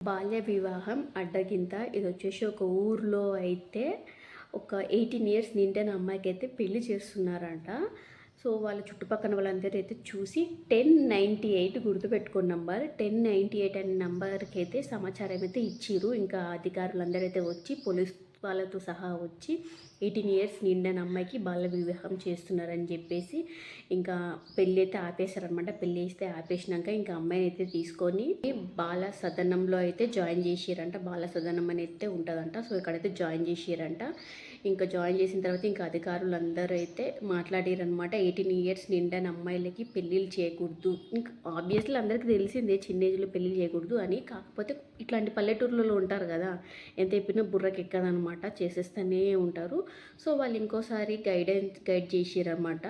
బాల్య వివాహం అడ్డగింత. ఇది వచ్చేసి ఒక ఊర్లో అయితే ఒక 18 ఇయర్స్ నిండిన అమ్మాయికి అయితే పెళ్లి చేస్తున్నారంట. సో వాళ్ళ చుట్టుపక్కల వాళ్ళందరూ అయితే చూసి 1098 గుర్తుపెట్టుకున్న నంబర్ 1098 అనే నంబర్కి అయితే సమాచారం అయితే ఇచ్చిర్రు. ఇంకా అధికారులందరూ అయితే వచ్చి పోలీస్ వాళ్ళతో సహా వచ్చి 18 ఇయర్స్ నిండిన అమ్మాయికి బాల్య వివాహం చేస్తున్నారని చెప్పేసి ఇంకా పెళ్ళి అయితే ఆపేశారనమాట. పెళ్ళి అయితే ఆపేసినాక ఇంకా అమ్మాయిని అయితే తీసుకొని బాల సదనంలో అయితే జాయిన్ చేసిరంట. బాల సదనం అని అయితే ఉంటుందంట. సో ఇక్కడైతే జాయిన్ చేసిరంట. ఇంకా జాయిన్ చేసిన తర్వాత ఇంకా అధికారులు అందరూ అయితే మాట్లాడారనమాట. 18 ఇయర్స్ నిండిన అమ్మాయిలకి పెళ్ళిళ్ళు చేయకూడదు. ఇంకా ఆబ్వియస్లీ అందరికీ తెలిసిందే చిన్న ఏజ్లో పెళ్ళిళ్ళు చేయకూడదు అని. కాకపోతే ఇట్లాంటి పల్లెటూర్లలో ఉంటారు కదా, ఎంత చెప్పినా బుర్రకి ఎక్కదనమాట, చేసేస్తూనే ఉంటారు. సో వాళ్ళు ఇంకోసారి గైడ్ చేసిరన్నమాట.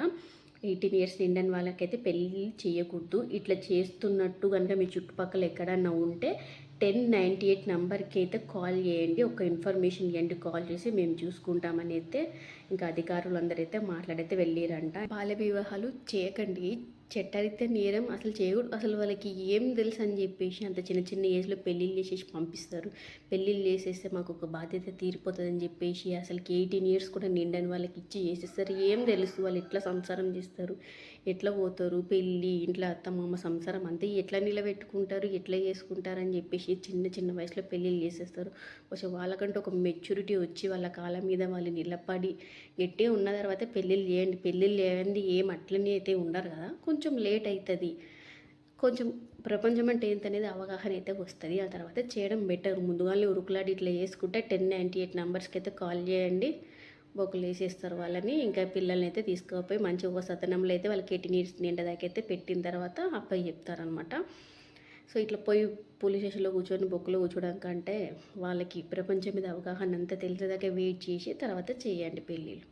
18 ఇయర్స్ నిండిన వాళ్ళకైతే పెళ్ళి చేయకూడదు. ఇట్లా చేస్తున్నట్టు కనుక మీ చుట్టుపక్కల ఎక్కడన్నా ఉంటే 1098 నెంబర్కి అయితే కాల్ చేయండి. ఒక ఇన్ఫర్మేషన్ ఇవ్వండి, కాల్ చేసి మేము చూసుకుంటామని అయితే ఇంకా అధికారులు అందరైతే మాట్లాడైతే వెళ్ళిరంట. బాల్య వివాహాలు చేయకండి, చట్టరీత్యా నేరం, అసలు చేయకూడదు. అసలు వాళ్ళకి ఏం తెలుసు అని చెప్పేసి అంత చిన్న చిన్న ఏజ్లో పెళ్ళిళ్ళు చేసేసి పంపిస్తారు. పెళ్ళిళ్ళు చేసేస్తే మాకు ఒక బాధ్యత తీరిపోతుందని చెప్పేసి అసలుకి 18 ఇయర్స్ కూడా నిండని వాళ్ళకి ఇచ్చి చేసేస్తారు. ఏం తెలుసు వాళ్ళు ఎట్లా సంసారం చేస్తారు, ఎట్లా పోతారు, పెళ్ళి ఇంట్లో అత్తమామ సంసారం అంతా ఎట్లా నిలబెట్టుకుంటారు, ఎట్లా చేసుకుంటారు అని చెప్పేసి చిన్న చిన్న వయసులో పెళ్ళిళ్ళు చేసేస్తారు. కొంచెం వాళ్ళకంటే ఒక మెచ్యూరిటీ వచ్చి వాళ్ళ కాళ్ళ మీద వాళ్ళు నిలబడి గట్టిగా ఉన్న తర్వాత పెళ్ళిళ్ళు చేయండి. పెళ్ళిళ్ళు లేదండి ఏం అట్లనే అయితే ఉండరు కదా, కొంచెం లేట్ అవుతుంది. కొంచెం ప్రపంచం అంటే ఏంటనేది అవగాహన అయితే వస్తుంది. ఆ తర్వాత చేయడం బెటర్. ముందుగానే ఉరుకులాడి ఇట్లా చేసుకుంటే 1098 నెంబర్స్కి అయితే కాల్ చేయండి, బొక్కలు వేసేస్తారు వాళ్ళని. ఇంకా పిల్లల్ని అయితే తీసుకుపోయి మంచి ఒక సతనంలో అయితే వాళ్ళకి 18 ఇయర్స్ నిండదాకా అయితే పెట్టిన తర్వాత అబ్బాయి చెప్తారనమాట. సో ఇట్లా పోయి పోలీస్ స్టేషన్లో కూర్చొని బొక్కలో కూర్చోడం కంటే వాళ్ళకి ప్రపంచం మీద అవగాహన అంతా తెలిసేదాకా వెయిట్ చేసి తర్వాత చేయండి పెళ్ళిళ్ళు.